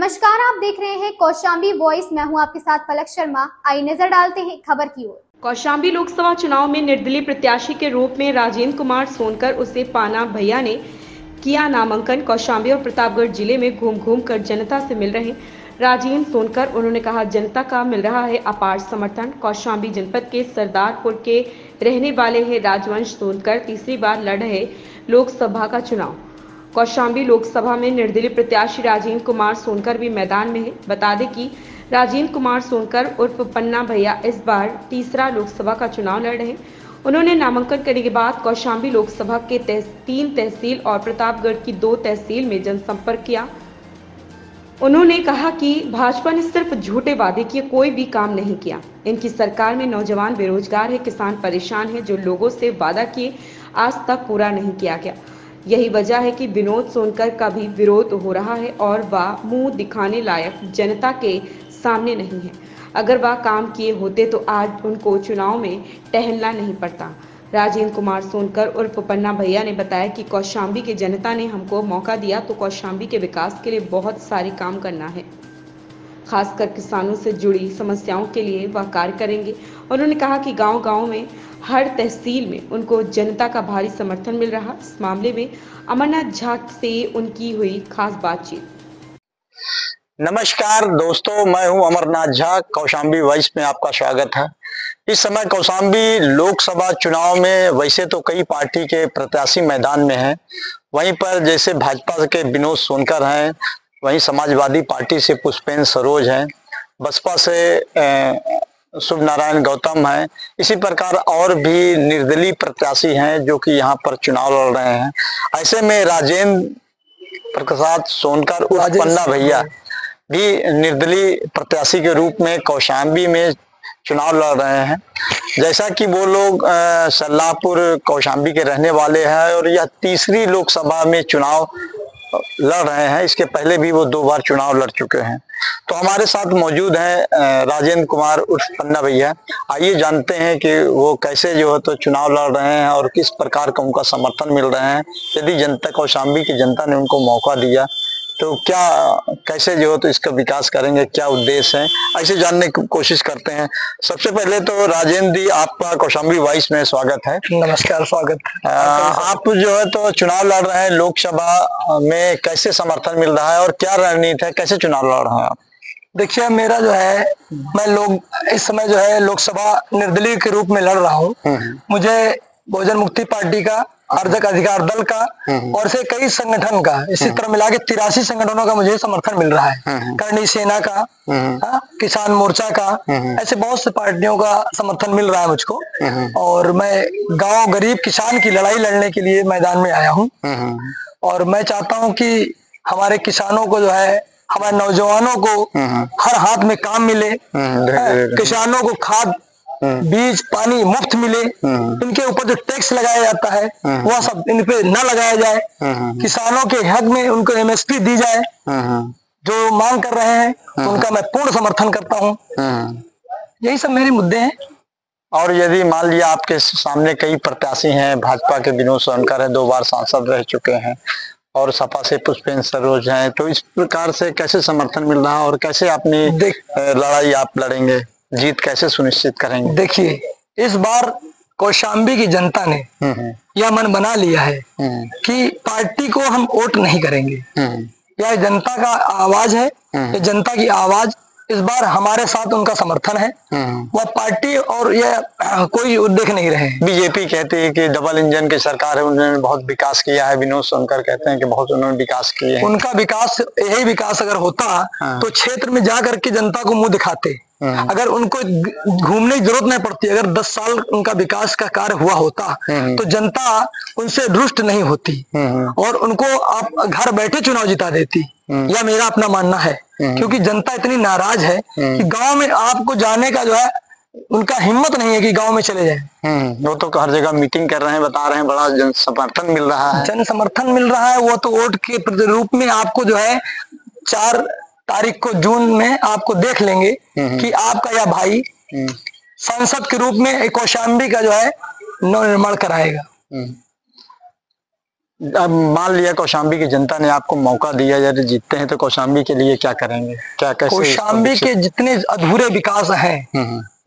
नमस्कार, आप देख रहे हैं कौशाम्बी वॉइस। मैं हूं आपके साथ पलक शर्मा। आइए नजर डालते हैं खबर की ओर। कौशाम्बी लोकसभा चुनाव में निर्दलीय प्रत्याशी के रूप में राजेंद्र कुमार सोनकर उसे पाना भैया ने किया नामांकन। कौशाम्बी और प्रतापगढ़ जिले में घूम घूम कर जनता से मिल रहे राजेंद्र सोनकर। उन्होंने कहा, जनता का मिल रहा है अपार समर्थन। कौशाम्बी जनपद के सरदारपुर के रहने वाले हैं राजवंश सोनकर। तीसरी बार लड़ रहे लोकसभा का चुनाव। कौशाम्बी लोकसभा में निर्दलीय प्रत्याशी राजेंद्र कुमार सोनकर भी मैदान में है। बता दें कि राजेंद्र कुमार सोनकर उर्फ पन्ना भैया इस बार तीसरा लोकसभा का चुनाव लड़ रहे हैं। उन्होंने नामांकन करने के बाद कौशाम्बी लोकसभा के 3 तहसील और प्रतापगढ़ की 2 तहसील में जनसंपर्क किया। उन्होंने कहा कि भाजपा ने सिर्फ झूठे वादे किए, कोई भी काम नहीं किया। इनकी सरकार में नौजवान बेरोजगार है, किसान परेशान है। जो लोगों से वादा किए आज तक पूरा नहीं किया गया। यही वजह है कि विनोद सोनकर का भी विरोध हो रहा है और वह मुंह दिखाने लायक जनता के सामने नहीं है। अगर वह काम किए होते तो आज उनको चुनाव में टहलना नहीं पड़ता। राजेंद्र कुमार सोनकर उर्फ पन्ना भैया ने बताया कि कौशाम्बी की जनता ने हमको मौका दिया तो कौशाम्बी के विकास के लिए बहुत सारे काम करना है। खासकर किसानों से जुड़ी समस्याओं के लिए वह कार्य करेंगे। उन्होंने कहा कि गांव-गांव में हर तहसील में उनको जनता का भारी समर्थन मिल रहा। इस मामले में अमरनाथ झा से उनकी हुई खास बातचीत। नमस्कार दोस्तों, मैं हूं अमरनाथ झा। कौशाम्बी वॉइस में आपका स्वागत है। इस समय कौशाम्बी लोकसभा चुनाव में वैसे तो कई पार्टी के प्रत्याशी मैदान में हैं। वहीं पर जैसे भाजपा के विनोद सोनकर हैं, वहीं समाजवादी पार्टी से पुष्पेंद्र सरोज हैं, बसपा से शुभ नारायण गौतम हैं। इसी प्रकार और भी निर्दलीय प्रत्याशी हैं जो कि यहाँ पर चुनाव लड़ रहे हैं। ऐसे में राजेंद्र प्रसाद सोनकर उर्फ पन्ना भैया भी निर्दलीय प्रत्याशी के रूप में कौशाम्बी में चुनाव लड़ रहे हैं। जैसा कि वो लोग सरदारपुर कौशाम्बी के रहने वाले हैं और यह तीसरी लोकसभा में चुनाव लड़ रहे हैं। इसके पहले भी वो 2 बार चुनाव लड़ चुके हैं। तो हमारे साथ मौजूद हैं राजेंद्र कुमार उर्फ पन्ना भैया। आइए जानते हैं कि वो कैसे जो है तो चुनाव लड़ रहे हैं और किस प्रकार का उनका समर्थन मिल रहे हैं। यदि जनता कौशाम्बी की जनता ने उनको मौका दिया तो क्या कैसे जो है तो इसका विकास करेंगे, क्या उद्देश्य है, ऐसे जानने की कोशिश करते हैं। सबसे पहले तो राजेंद्र जी, आपका कौशाम्बी वॉइस में स्वागत है। नमस्कार, स्वागत। आप जो है तो चुनाव लड़ रहे हैं लोकसभा में, कैसे समर्थन मिल रहा है और क्या रणनीति है, कैसे चुनाव लड़ रहे हैं आप? देखिए, मेरा जो है, मैं इस समय जो है लोकसभा निर्दलीय के रूप में लड़ रहा हूँ। मुझे बहुजन मुक्ति पार्टी का, अर्धक अधिकार दल का और से कई संगठन का, इसी तरह मिला के 83 संगठनों का मुझे समर्थन मिल रहा है। करणी सेना का, किसान मोर्चा का, ऐसे बहुत से पार्टियों का समर्थन मिल रहा है मुझको। और मैं गांव गरीब किसान की लड़ाई लड़ने के लिए मैदान में आया हूँ। और मैं चाहता हूँ कि हमारे किसानों को जो है, हमारे नौजवानों को हर हाथ में काम मिले, किसानों को खाद बीज पानी मुफ्त मिले, इनके ऊपर जो टैक्स लगाया जाता है वह सब इन पे न लगाया जाए, किसानों के हक में उनको MSP दी जाए। जो मांग कर रहे हैं उनका मैं पूर्ण समर्थन करता हूँ। यही सब मेरे मुद्दे हैं। और यदि मान लिया आपके सामने कई प्रत्याशी हैं, भाजपा के विनोद सोनकर है, 2 बार सांसद रह चुके हैं, और सपा से पुष्पेंद्र सरोज हैं, तो इस प्रकार से कैसे समर्थन मिल रहा है और कैसे अपनी लड़ाई आप लड़ेंगे, जीत कैसे सुनिश्चित करेंगे? देखिए, इस बार कौशाम्बी की जनता ने यह मन बना लिया है कि पार्टी को हम वोट नहीं करेंगे। यह जनता का आवाज है, ये जनता की आवाज। इस बार हमारे साथ उनका समर्थन है। वह पार्टी और यह कोई देख नहीं रहे। बीजेपी कहती है कि डबल इंजन की सरकार है, उन्होंने बहुत विकास किया है। विनोद सोनकर कहते हैं कि बहुत उन्होंने विकास किए हैं। उनका विकास, यही विकास अगर होता तो क्षेत्र में जाकर के जनता को मुंह दिखाते। अगर उनको घूमने की जरूरत नहीं पड़ती, अगर 10 साल उनका विकास का कार्य हुआ होता तो जनता उनसे रुष्ट नहीं होती और उनको आप घर बैठे चुनाव जिता देती। यह मेरा अपना मानना है। क्योंकि जनता इतनी नाराज है कि गांव में आपको जाने का जो है उनका हिम्मत नहीं है कि गांव में चले जाए। वो तो हर जगह मीटिंग कर रहे हैं, बता रहे हैं, बड़ा जन समर्थन मिल रहा है। जन समर्थन मिल रहा है। वो तो वोट के रूप में आपको जो है 4 तारीख को जून में आपको देख लेंगे कि आपका यह भाई सांसद के रूप में कौशाम्बी का जो है नव निर्माण कराएगा। अब मान लिया कौशाम्बी की जनता ने आपको मौका दिया, यदि जीतते हैं तो कौशाम्बी के लिए क्या करेंगे, क्या कैसे? कौशाम्बी के जितने अधूरे विकास हैं,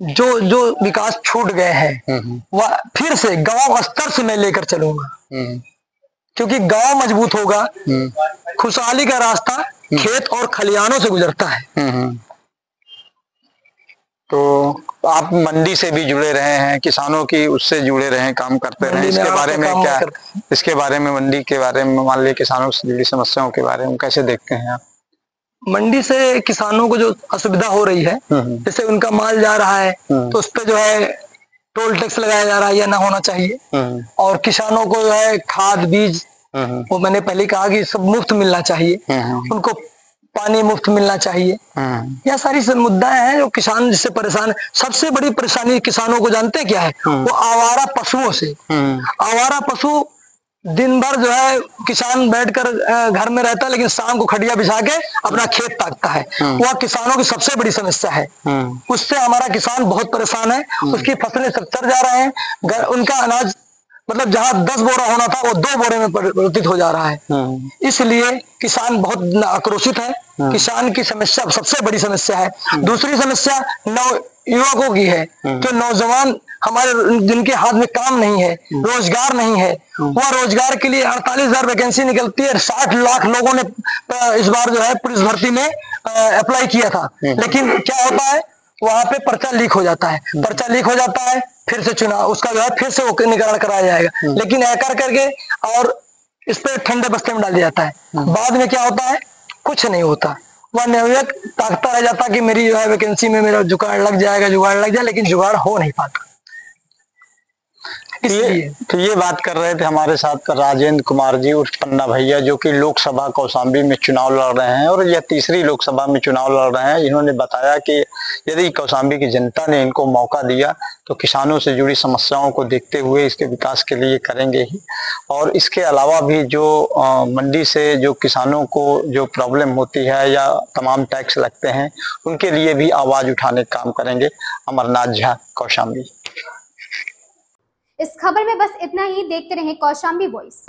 जो जो विकास छूट गए हैं, वह फिर से गांव स्तर से मैं लेकर चलूंगा, क्योंकि गांव मजबूत होगा। खुशहाली का रास्ता खेत और खलिहानों से गुजरता है। तो आप मंडी से भी जुड़े रहे हैं, किसानों की उससे जुड़े रहे हैं, काम करते रहे, इसके बारे में क्या, इसके बारे में मंडी के बारे में, मान लिया किसानों से जुड़ी समस्याओं के बारे में कैसे देखते हैं आप? मंडी से किसानों को जो असुविधा हो रही है, जैसे उनका माल जा रहा है तो उस पर जो है टोल टैक्स लगाया जा रहा है, या ना होना चाहिए। और किसानों को जो है खाद बीज, वो मैंने पहले कहा कि सब मुफ्त मिलना चाहिए, उनको पानी मुफ्त मिलना चाहिए। यह सारी मुद्दाएं हैं जो किसान जिससे परेशान है। सबसे बड़ी परेशानी किसानों को जानते हैं क्या है? वो आवारा पशुओं से। आवारा पशु दिन भर जो है किसान बैठकर घर में रहता है, लेकिन शाम को खटिया बिछा के अपना खेत ताकता है। वह किसानों की सबसे बड़ी समस्या है। उससे हमारा किसान बहुत परेशान है। उसकी फसलें सब चढ़ जा रहे हैं, उनका अनाज मतलब जहां 10 बोरा होना था वो 2 बोरे में परिवर्तित हो जा रहा है। इसलिए किसान बहुत आक्रोशित है। किसान की समस्या सबसे बड़ी समस्या है। दूसरी समस्या नव युवकों की है, जो नौजवान हमारे जिनके हाथ में काम नहीं है, रोजगार नहीं है। वह रोजगार के लिए 48,000 वैकेंसी निकलती है। 60 लाख लोगों ने इस बार जो है पुलिस भर्ती में अप्लाई किया था, लेकिन क्या होता है, वहां पे पर्चा लीक हो जाता है। पर्चा लीक हो जाता है, फिर से चुनाव उसका जो है फिर से निकाल कराया जाएगा, लेकिन ऐकर करके और इस पे ठंडे बस्ते में डाल दिया जाता है। बाद में क्या होता है, कुछ नहीं होता। वह नवयुवक ताकता रह जाता कि मेरी जो है वैकेंसी में मेरा जुगाड़ लग जाए, लेकिन जुगाड़ हो नहीं पाता। ये बात कर रहे थे हमारे साथ राजेंद्र कुमार जी उर्फ पन्ना भैया, जो कि लोकसभा कौशाम्बी में चुनाव लड़ रहे हैं और यह तीसरी लोकसभा में चुनाव लड़ रहे हैं। इन्होंने बताया कि यदि कौशाम्बी की जनता ने इनको मौका दिया तो किसानों से जुड़ी समस्याओं को देखते हुए इसके विकास के लिए करेंगे ही, और इसके अलावा भी जो मंडी से जो किसानों को जो प्रॉब्लम होती है या तमाम टैक्स लगते हैं उनके लिए भी आवाज उठाने का काम करेंगे। अमरनाथ झा, कौशाम्बी। इस खबर में बस इतना ही। देखते रहें कौशाम्बी वॉइस।